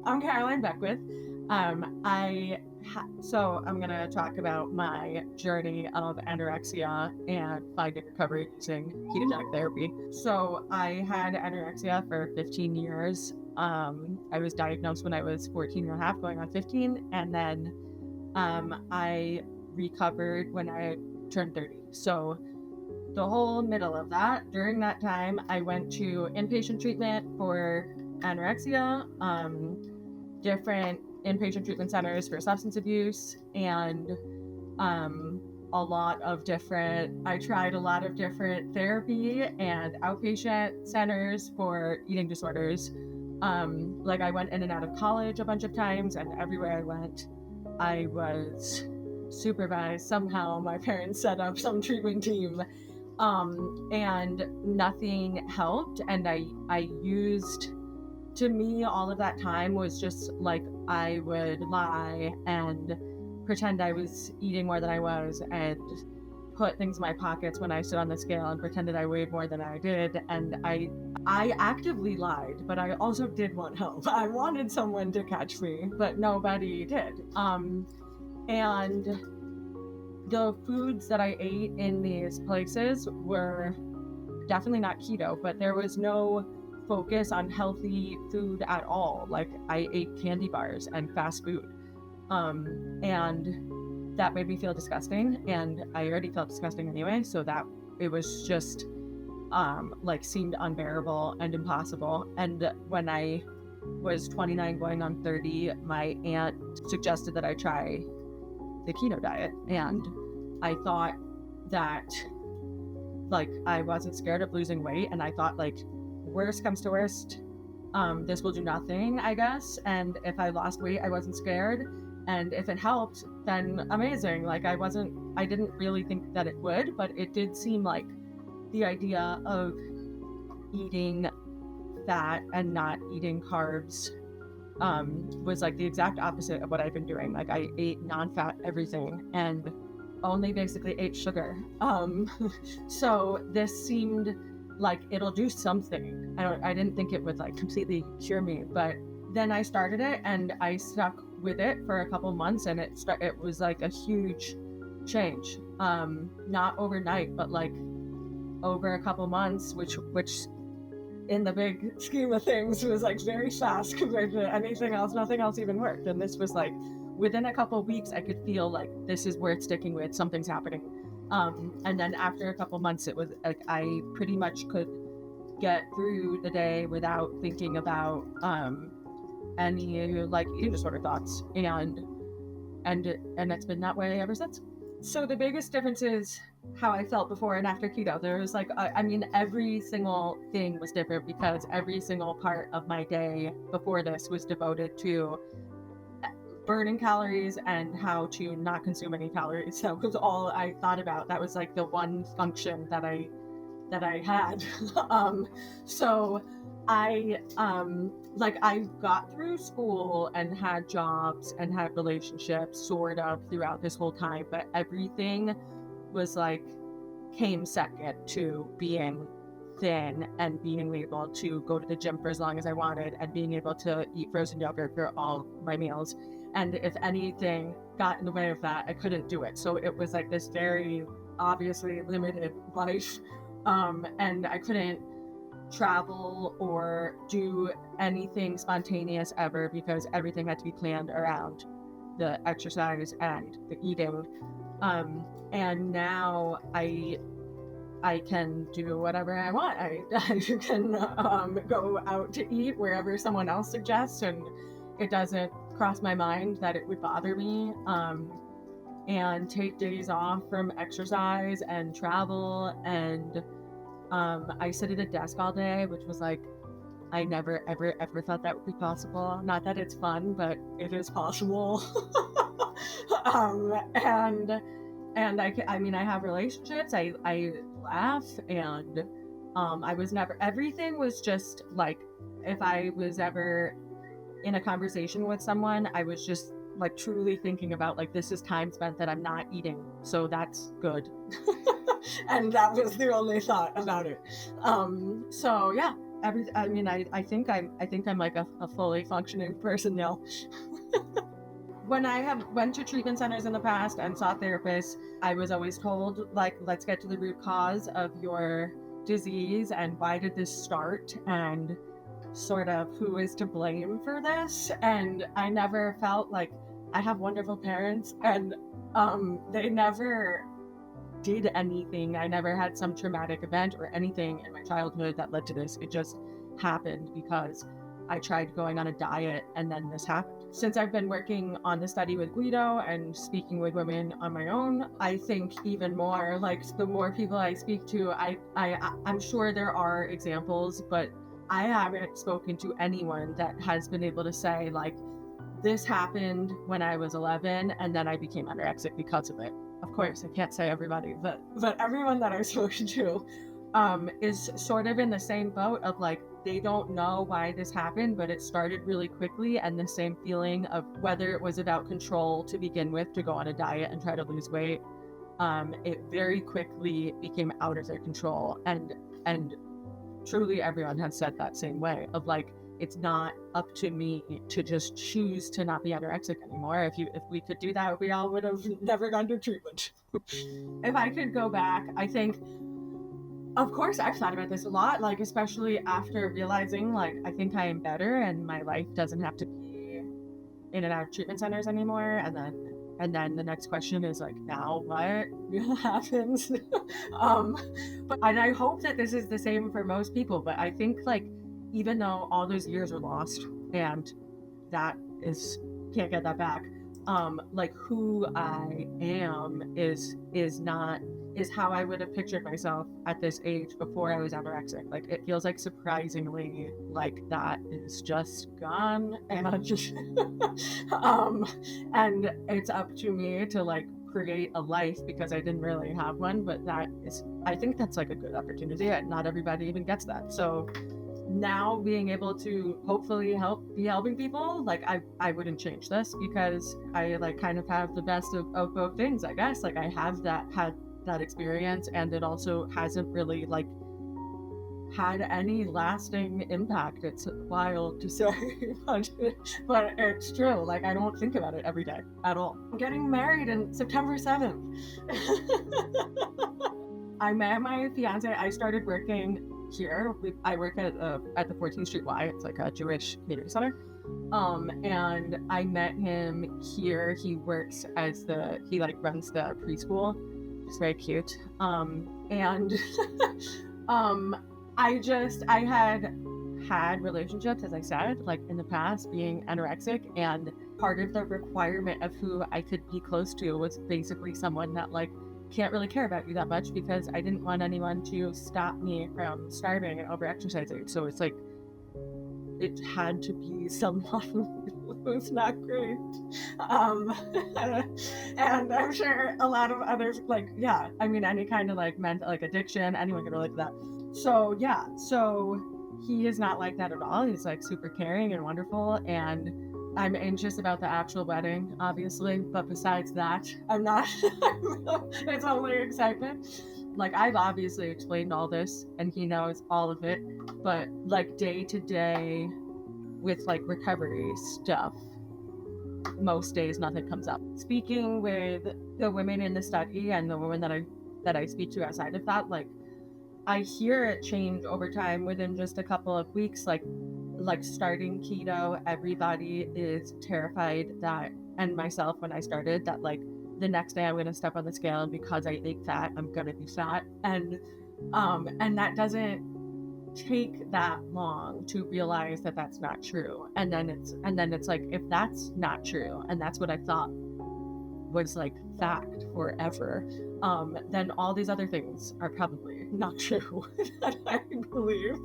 I'm Caroline Beckwith. So I'm going to talk about my journey of anorexia and finding recovery using ketogenic therapy. So I had anorexia for 15 years. I was diagnosed when I was 14 and a half, going on 15. And then I recovered when I turned 30. So the whole middle of that, during that time, I went to inpatient treatment for anorexia, different inpatient treatment centers for substance abuse, and I tried a lot of different therapy and outpatient centers for eating disorders. I went in and out of college a bunch of times, and everywhere I went, I was supervised. Somehow my parents set up some treatment team, and nothing helped. And to me, all of that time was just like, I would lie and pretend I was eating more than I was, and put things in my pockets when I stood on the scale and pretended I weighed more than I did. And I actively lied, but I also did want help. I wanted someone to catch me, but nobody did. And the foods that I ate in these places were definitely not keto, but there was no focus on healthy food at all. Like, I ate candy bars and fast food. And that made me feel disgusting, and I already felt disgusting anyway, so that it was just seemed unbearable and impossible. And when I was 29 going on 30, my aunt suggested that I try the keto diet, and I thought that I wasn't scared of losing weight, and I thought, worst comes to worst, this will do nothing, I guess. And if I lost weight, I wasn't scared, and if it helped, then amazing. I didn't really think that it would, but it did seem like the idea of eating fat and not eating carbs was the exact opposite of what I've been doing. I ate non-fat everything and only basically ate sugar. So this seemed like it'll do something. I didn't think it would completely cure me, but then I started it and I stuck with it for a couple months, and it was a huge change. Not overnight, but over a couple months, which in the big scheme of things was very fast compared to anything else. Nothing else even worked. And this was within a couple of weeks, I could feel this is worth sticking with, something's happening. And then after a couple months, it was I pretty much could get through the day without thinking about any eating disorder thoughts, and it's been that way ever since. So the biggest difference is how I felt before and after keto. There was every single thing was different, because every single part of my day before this was devoted to burning calories and how to not consume any calories. So it was all I thought about. That was the one function that I had. So I got through school and had jobs and had relationships sort of throughout this whole time, but everything was came second to being thin and being able to go to the gym for as long as I wanted and being able to eat frozen yogurt for all my meals. And if anything got in the way of that, I couldn't do it. So it was this very obviously limited life. And I couldn't travel or do anything spontaneous ever, because everything had to be planned around the exercise and the eating. And now I can do whatever I want. I can go out to eat wherever someone else suggests, and it doesn't cross my mind that it would bother me. And take days off from exercise and travel, and I sit at a desk all day, which was I never ever thought that would be possible. Not that it's fun, but it is possible. And I have relationships. I laugh, and I was never. Everything was just if I was ever in a conversation with someone, I was just truly thinking about this is time spent that I'm not eating, so that's good. And that was the only thought about it. So yeah, I think I'm like a fully functioning person now. When I have went to treatment centers in the past and saw therapists, I was always told, like, let's get to the root cause of your disease and why did this start and sort of who is to blame for this. And I never felt like, I have wonderful parents, and they never did anything. I never had some traumatic event or anything in my childhood that led to this. It just happened because I tried going on a diet and then this happened. Since I've been working on the study with Guido and speaking with women on my own, I think even more, like, the more people I speak to, I'm sure there are examples, but I haven't spoken to anyone that has been able to say, like, this happened when I was 11 and then I became anorexic because of it. Of course, I can't say everybody, but everyone that I've spoken to is sort of in the same boat of, like, they don't know why this happened, but it started really quickly, and the same feeling of whether it was about control to begin with, to go on a diet and try to lose weight, it very quickly became out of their control, and truly everyone has said that same way of, like, it's not up to me to just choose to not be anorexic anymore. If we could do that, we all would have never gone to treatment. If I could go back, I think, of course, I've thought about this a lot, like, especially after realizing, like, I think I am better and my life doesn't have to be in and out of treatment centers anymore. And then the next question is, like, now what happens? And I hope that this is the same for most people, but I think, like, even though all those years are lost and that is, can't get that back, like, who I am is how I would have pictured myself at this age before I was anorexic. Like, it feels like surprisingly like that is just gone, and and it's up to me to, like, create a life because I didn't really have one. But I think that's, like, a good opportunity, and not everybody even gets that. So now being able to hopefully be helping people, like, I wouldn't change this because I, like, kind of have the best of both things, I guess. Like, I have had that experience, and it also hasn't really, like, had any lasting impact. It's wild to say, but it's true. Like, I don't think about it every day at all. I'm getting married on September 7th. I met my fiance. I started working here. I work at the 14th Street Y. It's like a Jewish community center. And I met him here. He works he like runs the preschool. It's very cute. And I had relationships, as I said, like, in the past, being anorexic, and part of the requirement of who I could be close to was basically someone that, like, can't really care about you that much, because I didn't want anyone to stop me from starving and over-exercising. So it's like, it had to be someone who's not great. And I'm sure a lot of others, like, yeah, I mean, any kind of, like, mental, like, addiction, anyone can relate to that. So yeah, so he is not like that at all. He's, like, super caring and wonderful, and I'm anxious about the actual wedding, obviously, but besides that, I'm not. It's only excitement. Like, I've obviously explained all this, and he knows all of it, but, like, day to day with, like, recovery stuff, most days nothing comes up. Speaking with the women in the study and the women that I speak to outside of that, like, I hear it change over time within just a couple of weeks. Like starting keto, everybody is terrified that, and myself when I started, that, like, the next day I'm going to step on the scale, and because I ate fat, I'm going to be fat. And that doesn't take that long to realize that that's not true. And then it's like, if that's not true, and that's what I thought was, like, fact forever, then all these other things are probably not true that I believe.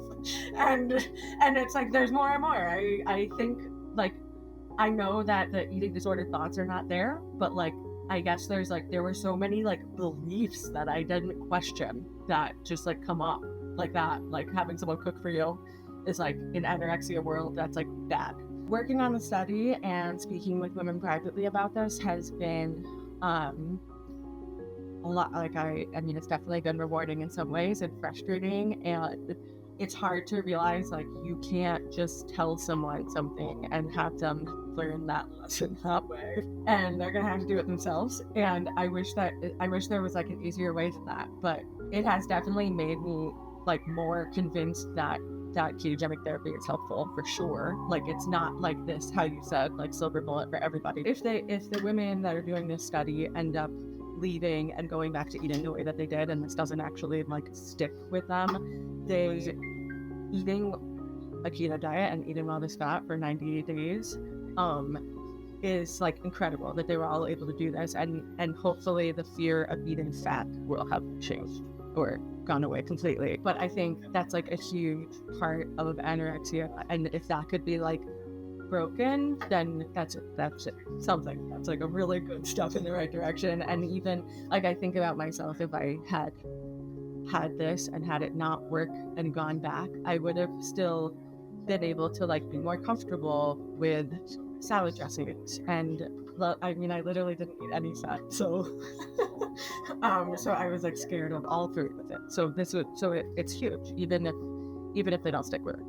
And it's like, there's more and more. I think, like, I know that the eating disorder thoughts are not there, but, like, I guess there were so many, like, beliefs that I didn't question that just, like, come up like that. Like, having someone cook for you is, like, in anorexia world, that's, like, bad. Working on the study and speaking with women privately about this has been a lot. Like, I mean, it's definitely been rewarding in some ways and frustrating, and it's hard to realize like you can't just tell someone something and have them learn that lesson that way, and they're gonna have to do it themselves. And I wish there was like an easier way to that, but it has definitely made me like more convinced that ketogenic therapy is helpful for sure. Like it's not like this, how you said, like silver bullet for everybody. If the women that are doing this study end up leaving and going back to eating the way that they did, and this doesn't actually like stick with them, they eating a keto diet and eating all this fat for 90 days is like incredible that they were all able to do this, and hopefully the fear of eating fat will have changed or gone away completely. But I think that's like a huge part of anorexia, and if that could be like broken, then that's something that's like a really good step in the right direction. And even like I think about myself, if I had this and had it not work and gone back, I would have still been able to like be more comfortable with salad dressings, and I mean I literally didn't eat any fat, so so I was like scared of all food with it. So it's huge, even if they don't stick with it.